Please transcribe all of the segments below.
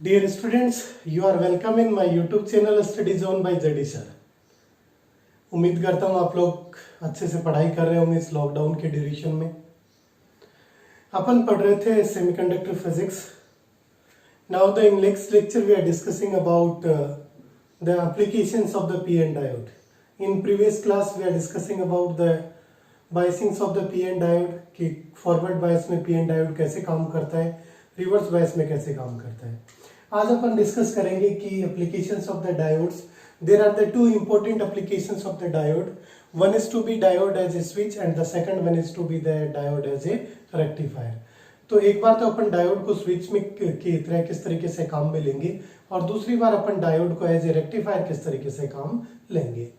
Dear students, you are welcome in my YouTube channel Study Zone by ZD Sir. उम्मीद करता हूँ आप लोग अच्छे से पढ़ाई कर रहे होंगे इस लॉकडाउन के ड्यूरेशन में। अपन पढ़ रहे थे semiconductor physics. Now the in next lecture we are discussing about the applications of the P N diode. In previous class we are discussing about the biasings of the P N diode कि forward bias में P N diode कैसे काम करता है, reverse bias में कैसे काम करता है। आज अपन डिस्कस करेंगे कि applications of the diodes. There are the two important applications of the diode. One is to be diode as a switch and the second one is to be the diode as a rectifier. तो एक बार तो अपन diode को switch में की तरह किस तरीके से काम में लेंगे और दूसरी बार अपन डायोड को एज ए रेक्टिफायर किस तरीके से काम लेंगे।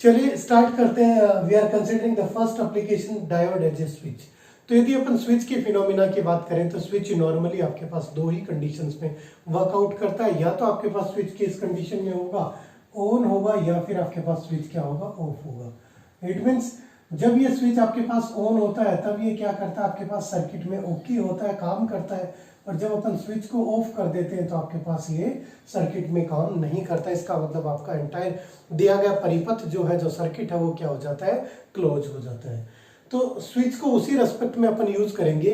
चलिए स्टार्ट करते हैं। We are considering the first application diode as a switch. तो यदि अपन स्विच के फिनोमिना की बात करें तो स्विच नॉर्मली आपके पास दो ही कंडीशंस में वर्कआउट करता है। या तो आपके पास स्विच की इस कंडीशन में होगा ऑन होगा या फिर आपके पास स्विच क्या होगा, ऑफ होगा। इट मीन्स जब ये स्विच आपके पास ऑन होता है तब ये क्या करता है, आपके पास सर्किट में ओके होता है, काम करता है। और जब अपन स्विच को ऑफ कर देते हैं तो आपके पास ये सर्किट में काम नहीं करता। इसका मतलब आपका एंटायर दिया गया परिपथ जो है, जो सर्किट है, वो क्या हो जाता है, क्लोज हो जाता है। तो स्विच को उसी रेस्पेक्ट में अपन यूज करेंगे।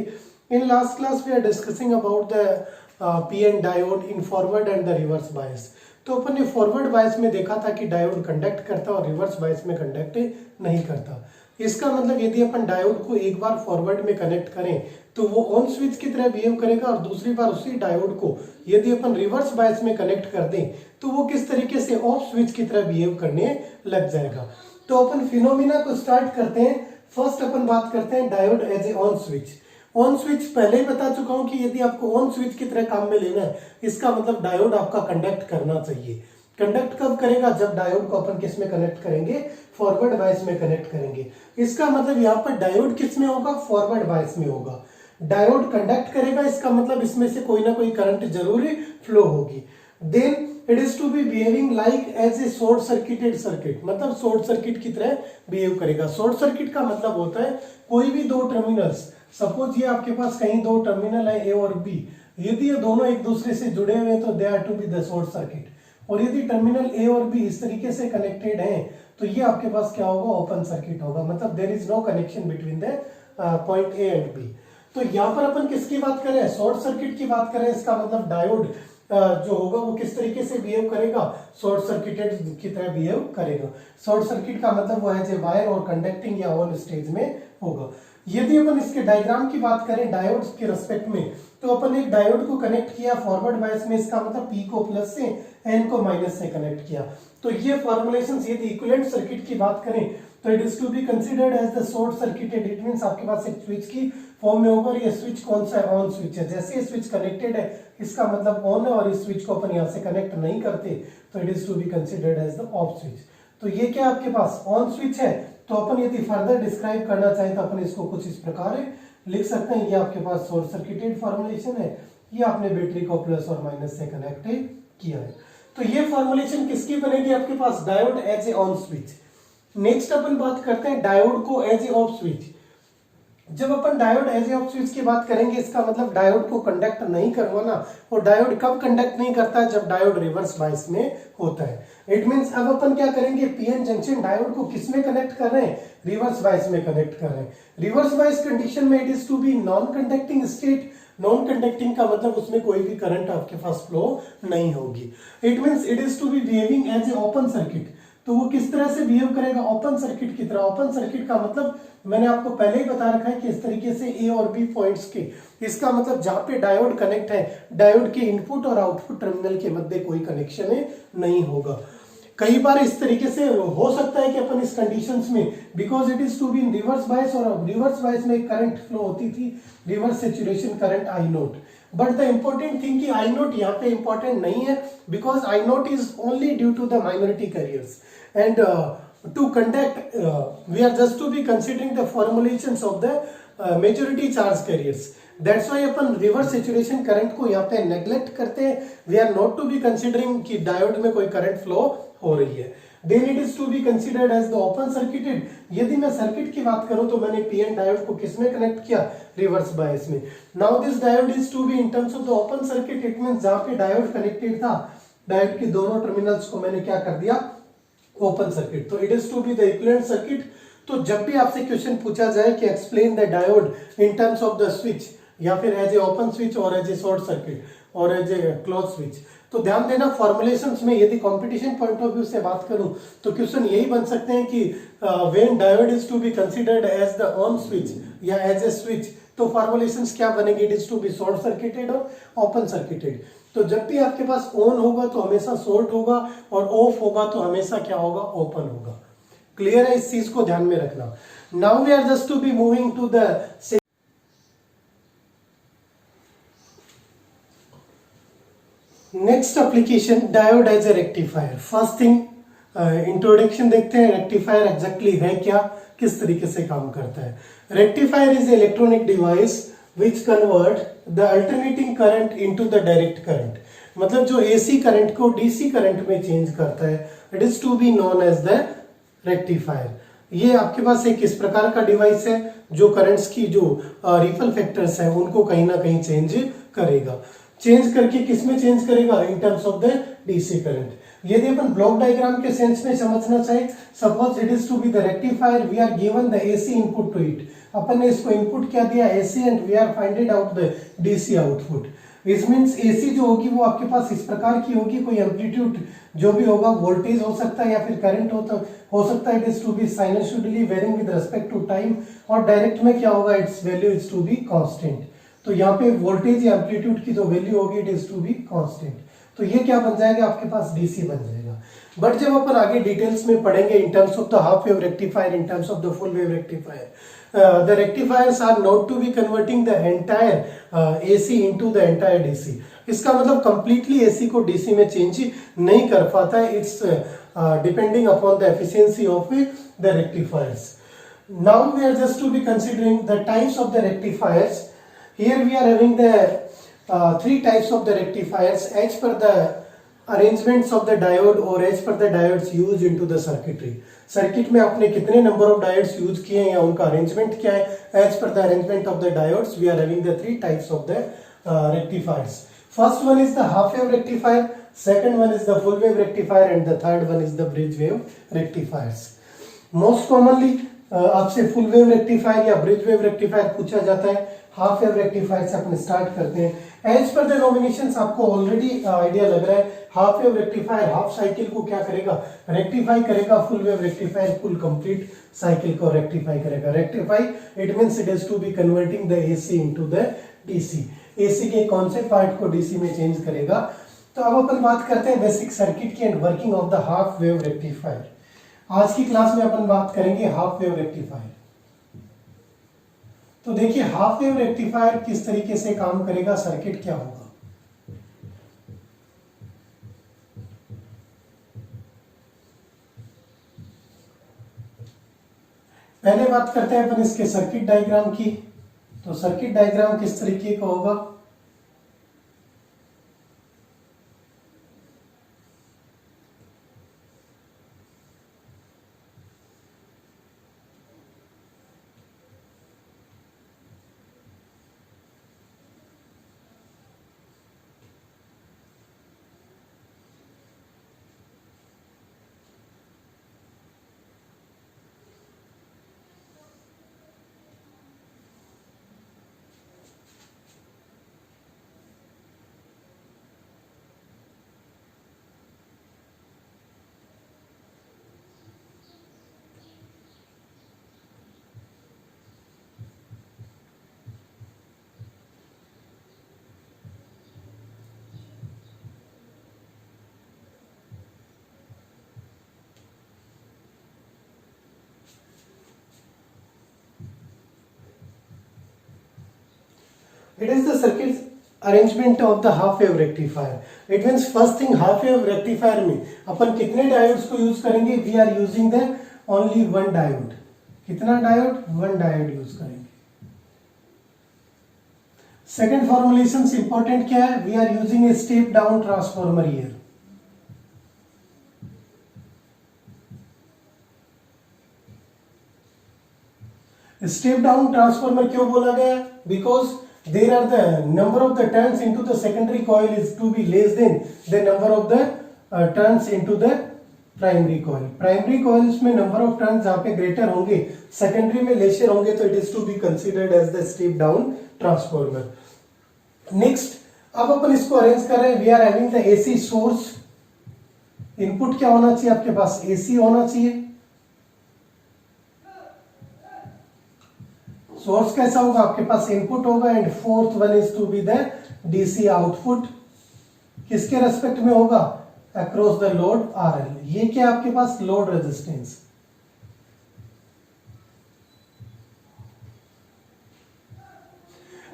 In last class we are discussing about the P N diode in forward and the reverse bias. तो अपन ने फॉरवर्ड बायस में देखा था कि डायोड कंडक्ट करता और रिवर्स बायस में कंडक्ट नहीं करता। इसका मतलब यदि अपन डायोड को एक बार फॉरवर्ड में कनेक्ट करें तो वो ऑन स्विच की तरह बिहेव करेगा और दूसरी बार उसी डायोड को यदि अपन रिवर्स बायस में कनेक्ट कर दें तो वो किस तरीके से ऑफ स्विच की तरह बिहेव करने लग जाएगा। तो अपन फिनोमिना को स्टार्ट करते हैं। फर्स्ट अपन बात करते हैं diode as a on switch. On switch पहले ही बता चुका हूं कि यदि आपको ऑन स्विच की तरह काम में लेना है, इसका मतलब डायोड आपका कंडक्ट करना चाहिए। कंडक्ट कब करेगा, जब डायोड को अपन किस में कनेक्ट करेंगे, फॉरवर्ड बायस में कनेक्ट करेंगे। इसका मतलब यहाँ पर डायोड किस में होगा, फॉरवर्ड बायस में होगा। डायोड कंडक्ट करेगा, इसका मतलब इसमें से कोई ना कोई करंट जरूर फ्लो होगी। Then it is to be behaving like as a short circuited circuit, मतलब शॉर्ट सर्किट की तरह बिहेव करेगा। शॉर्ट सर्किट का मतलब होता है कोई भी दो टर्मिनल्स, सपोज ये आपके पास कहीं दो टर्मिनल है ए और बी, यदि ये दोनों एक दूसरे से जुड़े हुए हैं तो they are to be the short circuit. और यदि टर्मिनल ए और बी इस तरीके से कनेक्टेड हैं तो ये आपके पास क्या होगा, ओपन सर्किट होगा। मतलब there is no connection between the point A and B. तो यहाँ पर अपन किसकी बात करें, शॉर्ट सर्किट की बात करें। इसका मतलब डायोड जो होगा वो किस तरीके से बिहेव करेगा, शॉर्ट सर्किटेड की तरह बिहेव करेगा। शॉर्ट सर्किट का मतलब वो है जो वायर और कंडक्टिंग या ऑन स्टेज में होगा। यदि अपन इसके डायग्राम की बात करें डायोड के रेस्पेक्ट में, तो अपन एक डायोड को कनेक्ट किया फॉरवर्ड बायस में, इसका मतलब पी को प्लस से एन को माइनस से कनेक्ट किया। तो ये फॉर्मुलेशन, यदि इक्विवेलेंट सर्किट की बात करें तो it is to be considered as the short circuited. It means आपके पास एक स्विच की फॉर्म में होगा और ये स्विच कौन सा है, ऑन स्विच है। जैसे ये स्विच कनेक्टेड है इसका मतलब ऑन है और इस स्विच को अपन यहाँ से कनेक्ट नहीं करते तो it is to be considered as the off switch. तो ये क्या आपके पास ऑन स्विच है। तो अपन यदि फर्दर डिस्क्राइब करना चाहें तो अपन इसको कुछ इस प्रकार लिख सकते हैं। ये आपके पास शॉर्ट सर्किटेड फॉर्मुलेशन है, ये आपने बैटरी को प्लस और माइनस से कनेक्ट किया है। तो ये फॉर्मुलेशन किसकी बनेगी, आपके पास diode as a on switch. Next अपन बात करते हैं डायोड को एज ए ऑफ स्विच। जब अपन diode as a off switch की बात करेंगे, इसका मतलब डायोड को कंडक्ट नहीं करवाना। और डायोड कब कंडक्ट नहीं करता है, जब डायोड रिवर्स बायस में होता है। इट मींस अब अपन क्या करेंगे, पीएन जंक्शन डायोड को किस में कनेक्ट कर रहे हैं, रिवर्स बायस में कनेक्ट कर रहे हैं। रिवर्स बायस कंडीशन में it is to be non conducting state. Non conducting का मतलब उसमें कोई भी करंट आपके पास फ्लो नहीं होगी। It means it is to be behaving as a open circuit. तो वो किस तरह से बिहेव करेगा, ओपन सर्किट की तरह। ओपन सर्किट का मतलब मैंने आपको पहले ही बता रखा है कि इस तरीके से ए और बी पॉइंट्स के, इसका मतलब जहां पे डायोड कनेक्ट है, डायोड के इनपुट और आउटपुट टर्मिनल के मध्य कोई कनेक्शन नहीं होगा। कई बार इस तरीके से हो सकता है कि अपन इस कंडीशंस में, because it is to be in reverse bias, और रिवर्स बायस में करंट फ्लो होती थी, reverse saturation current I naught. But the important thing कि आई नोट यहाँ पे इंपॉर्टेंट नहीं है, because I naught is only due to the minority carriers and to conduct we are just to be considering the formulations of the majority charge carriers. That's why अपन reverse saturation current को यहाँ पे neglect करते हैं। We are not to be considering कि diode में कोई current flow हो रही है। Then it is to be considered as the open circuited. यदि मैं सर्किट की बात करूं तो मैंने पीएन डायोड को किसमें कनेक्ट किया, रिवर्स बायस में। Now this diode is to be in terms of the open circuit, it means जहां पे डायोड कनेक्टेड था, डायोड के दोनों टर्मिनल्स को मैंने क्या कर दिया, ओपन सर्किट। तो it is to be the equivalent circuit. तो जब भी आपसे क्वेश्चन पूछा जाए कि explain the diode in terms of the switch, या फिर एज ए ओपन स्विच और एज ए शॉर्ट सर्किट और एज ए क्लोज स्विच, तो ध्यान देना फॉर्मुलेशंस में यदि कंपटीशन पॉइंट ऑफ व्यू से बात करूं तो क्वेश्चन यही बन सकते हैं कि when diode is to be considered as the on switch या एज ए स्विच, तो फॉर्मुलेशंस क्या बनेगी, it is to be short circuited और ओपन सर्किटेड। तो जब भी आपके पास ऑन होगा तो हमेशा शॉर्ट होगा और ऑफ होगा तो हमेशा क्या होगा, ओपन होगा। क्लियर है, इस चीज को ध्यान में रखना। Now we are just to be moving to the next application, diode as a rectifier. First thing introduction देखते हैं, रेक्टिफायर एग्जैक्टली है क्या, किस तरीके से काम करता है। Rectifier is electronic device which convert the alternating current into the direct current. मतलब जो एसी करंट को डीसी करंट में चेंज करता है, it is to be known as the rectifier. ये आपके पास एक इस प्रकार का डिवाइस है जो करंट्स की जो रिपल फैक्टर्स हैं उनको कहीं ना कहीं चेंज करेगा। चेंज करके किसमें चेंज करेगा, in terms of the DC current. यदि अपन ब्लॉक डायग्राम के सेंस में समझना चाहे, suppose it is to be the rectifier, we are given the AC input to it. अपन ने इसको इनपुट क्या दिया, AC, and we are finded out the DC output. इस मींस एसी जो होगी वो आपके पास इस प्रकार की होगी, कोई एम्पलीट्यूड जो भी होगा, वोल्टेज हो सकता है या फिर करंट हो सकता है, it is to be sinusoidally varying with respect to time. और डायरेक्ट में क्या होगा, its value is to be constant. तो यहाँ पे वोल्टेज या एम्पलीट्यूड की जो वैल्यू होगी, it is to be constant. तो ये क्या बन जाएगा, आपके पास डीसी बन जाएगा। बट जब अपन आगे डिटेल्स में पढ़ेंगे इन terms of the half wave rectifier, in terms of the full wave rectifier, the rectifiers are not to be converting the entire AC into the entire DC। इसका मतलब completely AC को DC में change नहीं कर पाता है। It's depending upon the efficiency of the rectifiers। Now we are just to be considering the types of the rectifiers। Here we are having the three types of the rectifiers as per the arrangements of the diode or as per the diodes used into the circuitry। Circuit में आपने कितने number of diodes use किए हैं या उनका arrangement क्या है, as per the arrangement of the diodes we are having the three types of the rectifiers. First one is the half wave rectifier, second one is the full wave rectifier and the third one is the bridge wave rectifiers. Most commonly आपसे full wave rectifier या bridge wave rectifier पूछा जाता है। Half wave rectifier से अपन start करते हैं। As per the nominations आपको already idea लग रहा है, half wave rectifier half cycle को क्या करेगा, रेक्टिफाई करेगा। Full wave rectifier full complete cycle को रेक्टिफाई करेगा। Rectify it means it is to be converting the AC into the DC. AC के कौन से पार्ट को डीसी में चेंज करेगा। तो अब अपन बात करते हैं बेसिक सर्किट की and working of the half wave rectifier. आज की क्लास में अपन बात करेंगे हाफ वेव रेक्टिफायर। तो देखिए हाफ वेव रेक्टिफायर किस तरीके से काम करेगा, सर्किट क्या होगा। पहले बात करते हैं अपन इसके सर्किट डायग्राम की। तो सर्किट डायग्राम किस तरीके का होगा, it is the circuit arrangement of the half wave rectifier। it means first thing half wave rectifier में अपन कितने डायोड्स को यूज करेंगे, we are using the only one diode। कितना डायोड, वन डायोड यूज करेंगे। सेकेंड फॉर्मुलेशन इंपॉर्टेंट क्या है, we are using a step down transformer here. Step down transformer क्यों बोला गया, because there are the number of the turns into the secondary coil is to be less than the number of the turns into the primary coil. Primary coils में number of turns जहां पे greater होंगे, secondary में lesser होंगे, तो it is to be considered as the step down transformer. Next, अब अपन इसको अरेंज कर रहे हैं, we are having the AC source. Input क्या होना चाहिए आपके पास, एसी होना चाहिए। सोर्स कैसा होगा, आपके पास इनपुट होगा, and fourth one is to be the DC output. किसके रेस्पेक्ट में होगा, अक्रॉस द लोड आरएल। ये क्या आपके पास, लोड रेजिस्टेंस।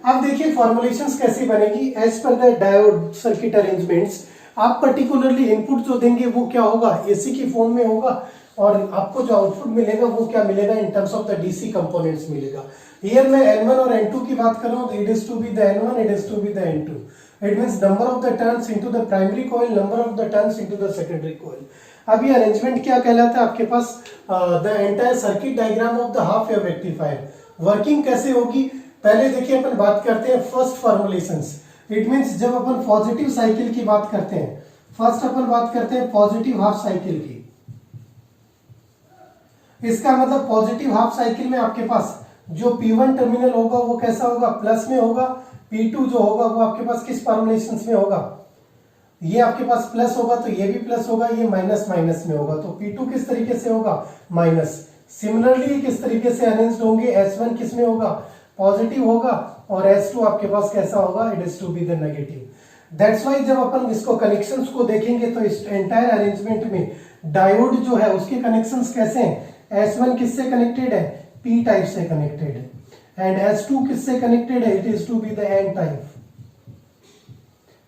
अब देखिए फॉर्मुलेशंस कैसी बनेगी, as per the diode circuit arrangements. आप पर्टिकुलरली इनपुट जो देंगे वो क्या होगा, एसी की फॉर्म में होगा, और आपको जो आउटपुट मिलेगा वो क्या मिलेगा, in terms of the DC components मिलेगा। हियर मैं N1 और N2 की बात कर रहा हूं, it is to be the N1, it is to be the N2। It means number of the turns into the primary coil, number of the turns into the secondary coil. अब ये arrangement क्या कहलाता है आपके पास, the entire circuit diagram of the half wave rectifier. Working कैसे होगी, पहले देखिए अपन बात करते हैं फर्स्ट फॉर्मुलेशंस। इट मींस जब अपन पॉजिटिव साइकिल की बात करते हैं, फर्स्ट अपन बात करते हैं पॉजिटिव हाफ साइकिल की। इसका मतलब पॉजिटिव हाफ साइकिल में आपके पास जो P1 टर्मिनल होगा वो कैसा होगा, प्लस में होगा। P2 जो होगा वो आपके पास किस फॉर्मुलेशंस में होगा, ये आपके पास प्लस होगा तो ये भी प्लस होगा, ये माइनस माइनस में होगा, तो P2 किस तरीके से होगा, माइनस। सिमिलरली किस तरीके से अरेंज्ड होंगे, S1 किस में होगा, पॉजिटिव होगा, और S2 आपके पास कैसा होगा, it is to be the negative. That's why जब अपन इसको कनेक्शंस को देखेंगे तो इस एंटायर अरेंजमेंट में डायोड जो है उसके कनेक्शंस कैसे हैं, S1 किससे कनेक्टेड है, P टाइप से कनेक्टेड है, एंड S2 किससे कनेक्टेड है, it is to be the N type.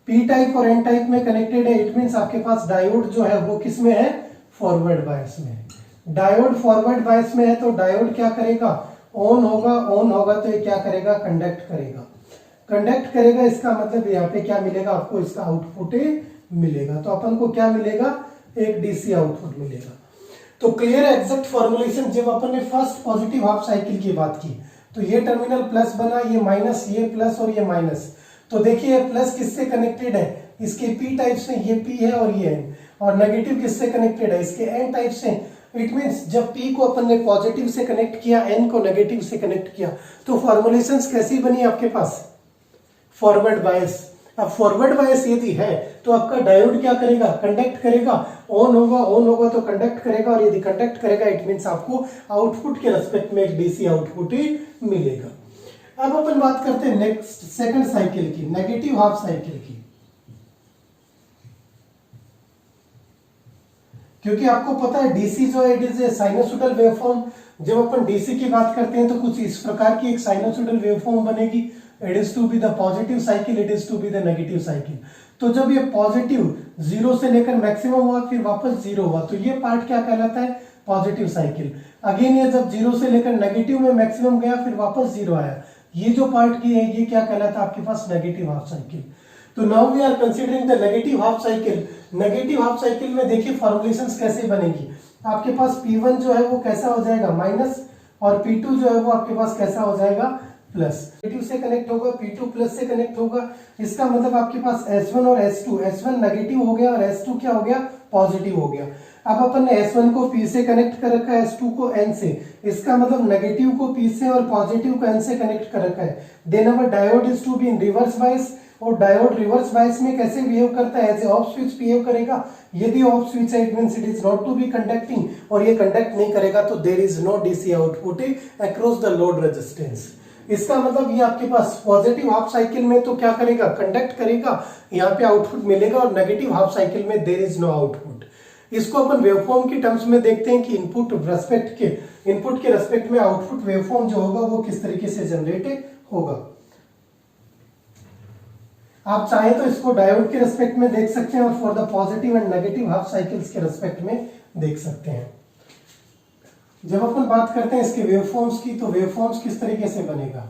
P type और N टाइप में कनेक्टेड है, इट मींस आपके पास डायोड जो है वो किस में है, फॉरवर्ड बायस में। डायोड फॉरवर्ड बायस में है तो डायोड क्या करेगा, ऑन होगा, ऑन होगा तो ये क्या करेगा, कंडक्ट करेगा। कंडक्ट करेगा इसका मतलब यहाँ पे क्या मिलेगा आपको, इसका आउटपुट मिलेगा। तो अपन को क्या मिलेगा, एक डीसी आउटपुट मिलेगा। तो क्लियर एग्जैक्ट फॉर्मुलेशन जब अपन ने फर्स्ट पॉजिटिव हाफ साइकिल की बात की, तो ये टर्मिनल प्लस बना, ये माइनस, ये प्लस और ये माइनस। तो देखिए प्लस किससे कनेक्टेड है, इसके P टाइप से, ये P है और ये N, और नेगेटिव किससे कनेक्टेड है, इसके N टाइप से। इट मींस जब P को अपन ने पॉजिटिव से कनेक्ट किया, N को नेगेटिव से कनेक्ट किया, तो फॉर्मुलेशंस कैसी बनी आपके पास, फॉरवर्ड बायस। अब फॉरवर्ड बायस यदि है तो आपका डायोड क्या करेगा, कंडक्ट करेगा, ऑन होगा तो कंडक्ट करेगा, और यदि कंडक्ट करेगा इट मींस आपको आउटपुट के रेस्पेक्ट में एक डीसी आउटपुट ही मिलेगा। अब अपन बात करते हैं नेक्स्ट सेकंड साइकिल की, नेगेटिव हाफ साइकिल की। क्योंकि आपको पता है डीसी जो है it is a sinusoidal waveform. जब अपन डीसी की बात करते हैं तो कुछ इस प्रकार की एक साइनोसॉइडल वेवफॉर्म बनेगी, it is to be the positive cycle, it is to be the negative cycle. तो जब ये पॉजिटिव जीरो से लेकर मैक्सिमम हुआ फिर वापस जीरो हुआ, तो ये पार्ट क्या कहलाता है, पॉजिटिव साइकिल। अगेन ये जब जीरो से लेकर नेगेटिव में मैक्सिमम गया फिर वापस जीरो आया, ये जो पार्ट की है ये क्या कहलाता है आपके पास, नेगेटिव हाफ साइकिल। तो now we are considering the negative half cycle. Negative half cycle में देखिए फॉर्मुलेशंस कैसे बनेगी, आपके पास P1 जो है वो कैसा हो जाएगा, माइनस, और P2 जो है वो आपके पास कैसा हो जाएगा, प्लस। नेगेटिव से कनेक्ट होगा, P2 प्लस से कनेक्ट होगा, इसका मतलब आपके पास S1 और S2, S1 नेगेटिव हो गया और S2 क्या हो गया, पॉजिटिव हो गया। अब अपन ने S1 को P से कनेक्ट कर रखा है, S2 को N से, इसका मतलब नेगेटिव को P से और पॉजिटिव को N से कनेक्ट कर रखा है। Then our diode is to be in reverse bias, और डायोड रिवर्स बायस में कैसे बिहेव करता है, as a off switch behave करेगा। यदि ऑफ स्विच है it means it is not to be conducting, और ये कंडक्ट नहीं करेगा तो there is no DC output across the load resistance. इसका मतलब ये आपके पास पॉजिटिव हाफ साइकिल में तो क्या करेगा, कंडक्ट करेगा, यहाँ पे आउटपुट मिलेगा, और नेगेटिव हाफ साइकिल में देयर इज नो आउटपुट। इसको अपन वेवफॉर्म की टर्म्स में देखते हैं कि इनपुट के रेस्पेक्ट में आउटपुट वेवफॉर्म जो होगा वो किस तरीके से जनरेट होगा। आप चाहें तो इसको डायोड के रेस्पेक्ट में देख सकते हैं और for the positive and negative half cycles के रेस्पेक्ट में देख सकते हैं। जब अपन बात करते हैं इसके वेवफॉर्म्स की, तो वेवफॉर्म्स किस तरीके से बनेगा,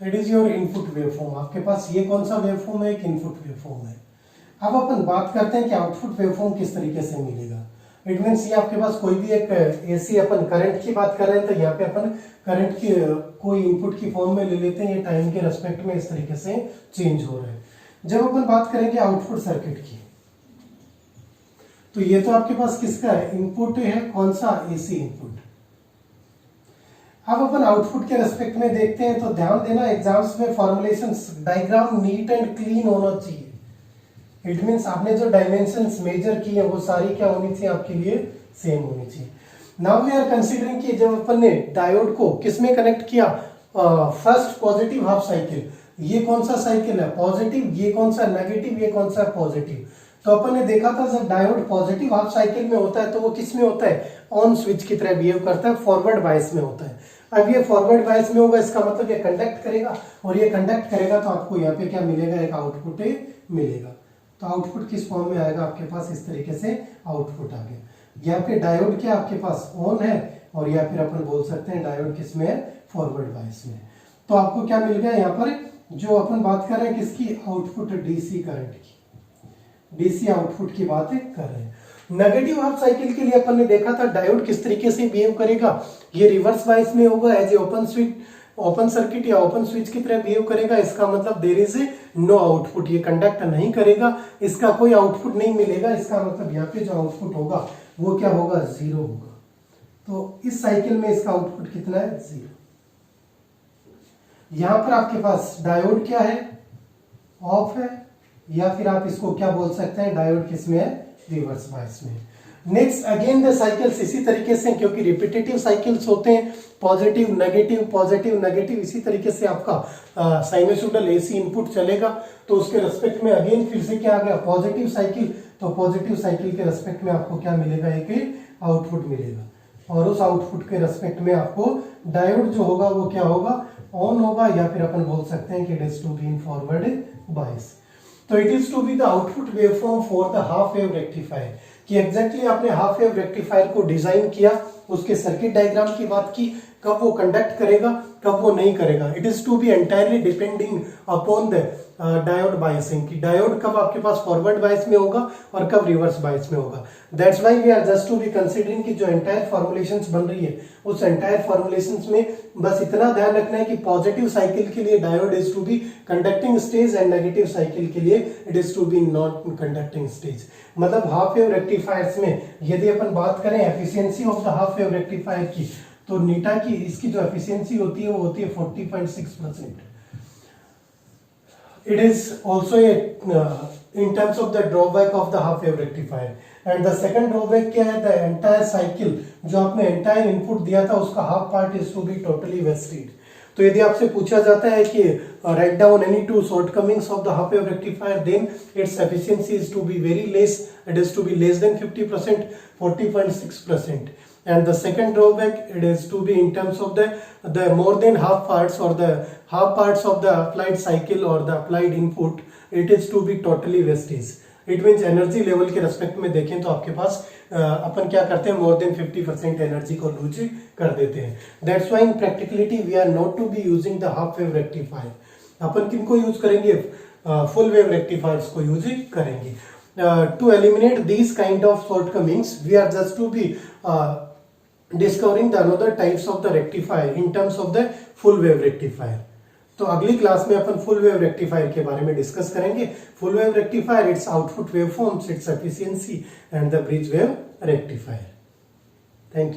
it is your input waveform. आपके पास ये कौन सा वेवफॉर्म है? एक इनपुट वेवफॉर्म है। अब अपन बात करते हैं कि आउटपुट वेवफॉर्म किस तरीके से मिलेगा। इट मीन्स ये आपके पास कोई भी एक एसी, अपन करंट की बात कर रहे हैं तो यहाँ पे अपन करंट की कोई इनपुट की फॉर्म में ले लेते हैं। ये टाइम के रेस्पेक्ट में इस तरीके से चेंज हो रहा है। जब अपन बात करेंगे आउटपुट सर्किट की, तो ये तो आपके पास किसका है? इनपुट है। कौन सा? AC input. अब अपन आउटपुट के रेस्पेक्ट में देखते हैं तो ध्यान देना, एग्जाम्स में formulation diagram neat and clean होना चाहिए। इट मीन्स आपने जो डायमेंशंस मेजर की है वो सारी क्या होनी चाहिए? आपके लिए सेम होनी चाहिए। नाउ वी आर कंसीडरिंग कि जब अपन ने डायोड को किस में कनेक्ट किया? First positive half cycle. ये कौन सा साइकिल है? पॉजिटिव। ये कौन सा? नेगेटिव। ये कौन सा? पॉजिटिव। तो अपन ने देखा था जब डायोड पॉजिटिव हाफ साइकिल में होता है तो वो किस में होता है? ऑन स्विच की तरह बिहेव करता है, फॉरवर्ड बायस में होता है। अब ये फॉरवर्ड बायस में होगा, इसका मतलब ये कंडक्ट करेगा, और ये कंडक्ट करेगा तो आपको यहाँ पे क्या मिलेगा? एक आउटपुट मिलेगा। तो आउटपुट किस फॉर्म में आएगा? आपके पास इस तरीके से आउटपुट आ गया। यहाँ पे डायोड क्या आपके पास ऑन है, और या फिर अपन बोल सकते हैं डायोड किस में है? फॉरवर्ड बायस में। तो आपको क्या मिल गया यहाँ पर? जो अपन बात कर रहे हैं किसकी? आउटपुट डीसी करंट की, डीसी आउटपुट की बात कर रहे हैं। नेगेटिव हाफ साइकिल के लिए अपन ने देखा था डायोड किस तरीके से बिहेव करेगा। ये रिवर्स बायस में होगा, as a open switch, open circuit या ओपन स्विच की तरह बिहेव करेगा। इसका मतलब देयर इज नो आउटपुट, ये कंडक्ट नहीं करेगा, इसका कोई आउटपुट नहीं मिलेगा। इसका मतलब यहाँ पे जो आउटपुट होगा वो क्या होगा? जीरो होगा। तो इस साइकिल में इसका आउटपुट कितना है? जीरो। यहां पर आपके पास डायोड क्या है? ऑफ है, या फिर आप इसको क्या बोल सकते हैं? डायोड किसमें है? रिवर्स बायस में। नेक्स्ट अगेन द साइकिल्स इसी तरीके से, क्योंकि रिपीटेटिव साइकिल्स होते हैं, पॉजिटिव नेगेटिव, इसी तरीके से आपका साइनसॉइडल एसी इनपुट चलेगा। तो उसके रेस्पेक्ट में अगेन फिर से क्या आ गया? Positive cycle. तो पॉजिटिव साइकिल के रेस्पेक्ट में आपको क्या मिलेगा? एक आउटपुट मिलेगा, और उस आउटपुट के रेस्पेक्ट में आपको डायोड जो होगा वो क्या होगा? ऑन होगा, या फिर अपन बोल सकते हैं कि it is to be in forward bias. तो it is to be the output waveform for the half wave rectifier. कि एग्जैक्टली आपने हाफ वेव रेक्टिफायर को डिजाइन किया, उसके सर्किट डायग्राम की बात की, कब वो कंडक्ट करेगा, कब वो नहीं करेगा। It is to be entirely depending upon the diode biasing, कि डायोड कब आपके पास फॉरवर्ड बायस में होगा और कब रिवर्स बायस में होगा। That's why we are just to be considering कि जो एंटायर फॉर्मुलेशंस बन रही है उस एंटायर फॉर्मुलेशंस में बस इतना ध्यान रखना है कि पॉजिटिव साइकिल के लिए diode is to be conducting stage and negative cycle के लिए it is to be not conducting stage. मतलब हाफ वेव रेक्टिफायर्स में यदि अपन बात करें efficiency of the half wave rectifier की, तो नीटा की इसकी जो एफिशिएंसी होती है वो होती है 40.6%। It is also a in terms of the drawback of the half wave rectifier, and the second drawback क्या है? The entire cycle जो आपने entire input दिया था उसका half part is to be totally wasted। तो यदि आपसे पूछा जाता है कि write down any two shortcomings of the half wave rectifier, then its efficiency is to be very less, it is to be less than 50%, 40.6%. And the second drawback, it is to be in terms of the more than half parts or the half parts of the applied cycle or the applied input, it is to be totally wastage। It means energy level के respect में देखें तो आपके पास अपन क्या करते हैं? मोर देन 50% एनर्जी को लूज कर देते हैं। That's why in practicality we are not to be using the half wave rectifier. अपन किनको यूज करेंगे? फुल वेव रेक्टिफायर्स को यूज करेंगे। To eliminate these kind of shortcomings, we are just to be discovering the another types of the rectifier in terms of the full wave rectifier। तो अगली class में अपन full wave rectifier के बारे में discuss करेंगे। Full wave rectifier, it's output wave forms, its efficiency and the bridge wave rectifier. Thank you.